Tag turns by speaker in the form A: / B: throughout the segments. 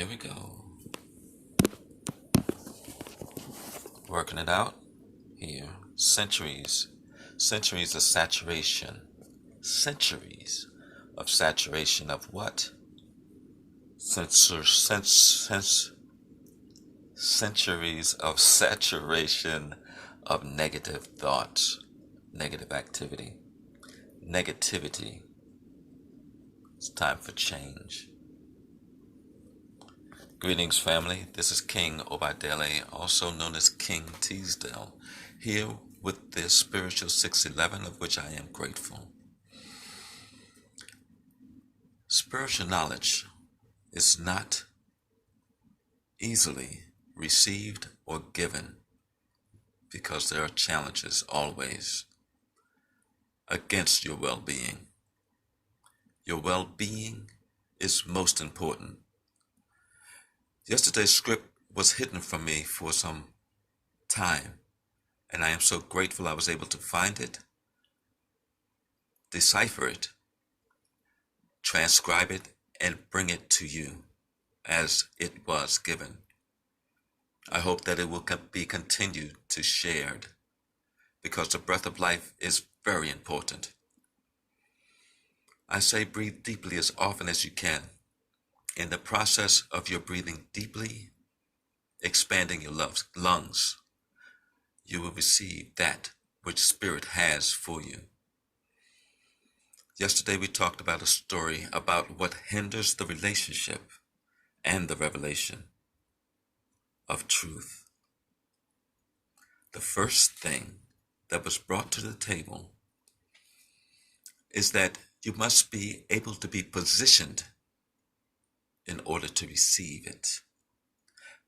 A: Here we go. Working it out here. Centuries. Centuries of saturation. Centuries of saturation of what? Centuries of saturation of negative thoughts, negative activity, negativity. It's time for change. Greetings, family. This is King B.I.B.A.T, also known as King Teasdale, here with this spiritual 611, of which I am grateful. Spiritual knowledge is not easily received or given because there are challenges always against your well-being. Your well-being is most important. Yesterday's script was hidden from me for some time, and I am so grateful I was able to find it, decipher it, transcribe it, and bring it to you as it was given. I hope that it will be continued to shared, because the breath of life is very important. I say breathe deeply as often as you can. In the process of your breathing deeply, expanding your lungs, you will receive that which Spirit has for you. Yesterday we talked about a story about what hinders the relationship and the revelation of truth. The first thing that was brought to the table is that you must be able to be positioned in order to receive it.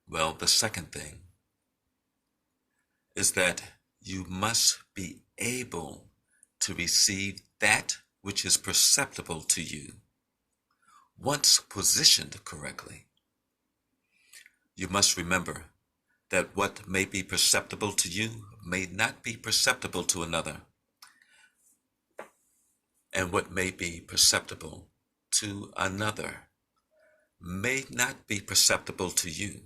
A: Well, the second thing is that you must be able to receive that which is perceptible to you. Once positioned correctly, you must remember that what may be perceptible to you may not be perceptible to another, and what may be perceptible to another may not be perceptible to you.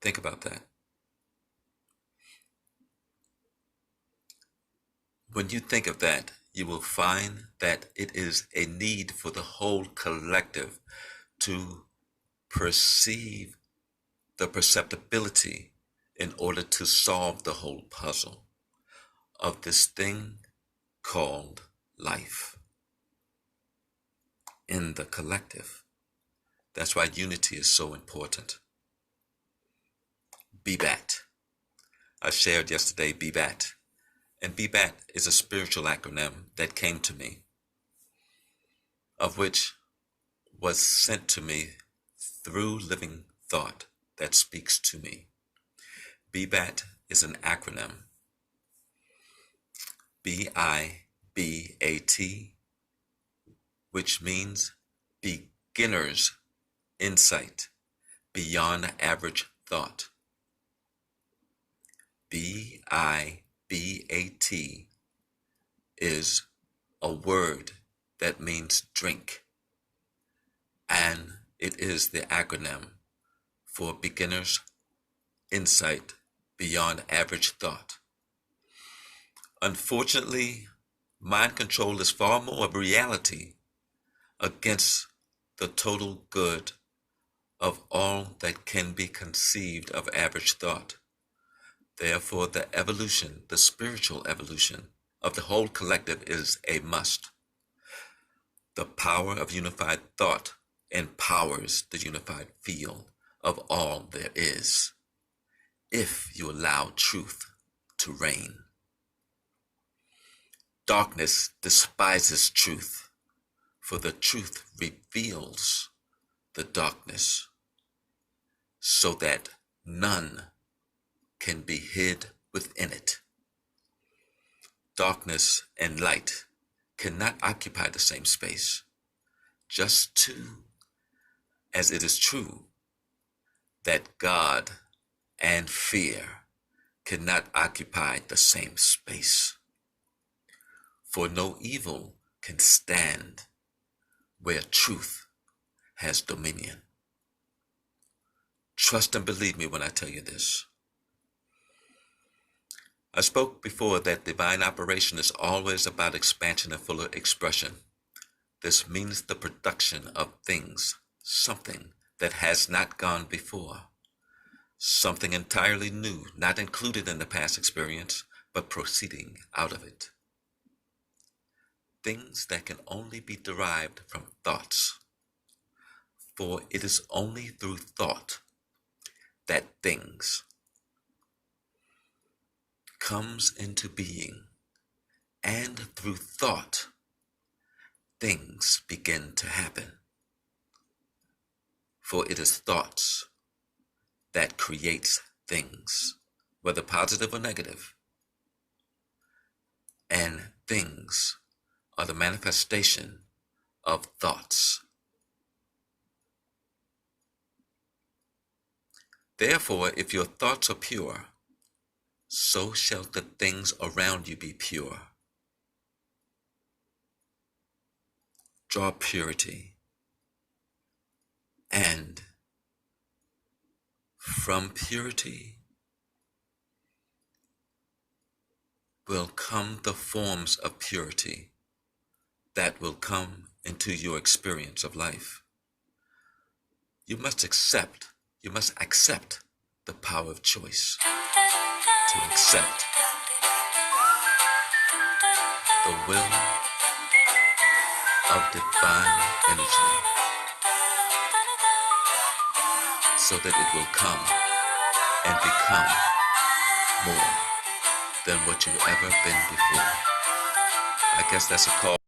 A: Think about that. When you think of that, you will find that it is a need for the whole collective to perceive the perceptibility in order to solve the whole puzzle of this thing called life in the collective. That's why unity is so important. B.I.B.A.T. I shared yesterday B.I.B.A.T. And B.I.B.A.T is a spiritual acronym that came to me, of which was sent to me through living thought that speaks to me. B.I.B.A.T is an acronym. B.I.B.A.T, which means beginner's insight beyond average thought. B.I.B.A.T is a word that means drink, and it is the acronym for beginner's insight beyond average thought. Unfortunately, mind control is far more of reality against the total good of all that can be conceived of average thought. Therefore, the evolution, the spiritual evolution of the whole collective is a must. The power of unified thought empowers the unified field of all there is, if you allow truth to reign. Darkness despises truth, for the truth reveals the darkness, so that none can be hid within it. Darkness and light cannot occupy the same space, just too as it is true that God and fear cannot occupy the same space. For no evil can stand where truth has dominion. Trust and believe me when I tell you this. I spoke before that divine operation is always about expansion and fuller expression. This means the production of things, something that has not gone before, something entirely new, not included in the past experience, but proceeding out of it. Things that can only be derived from thoughts, for it is only through thought that things comes into being, and through thought things begin to happen. For it is thoughts that creates things, whether positive or negative, and things are the manifestation of thoughts. Therefore, if your thoughts are pure, so shall the things around you be pure. Draw purity, and from purity will come the forms of purity that will come into your experience of life. You must accept the power of choice, to accept the will of divine energy, so that it will come and become more than what you've ever been before. I guess that's a call.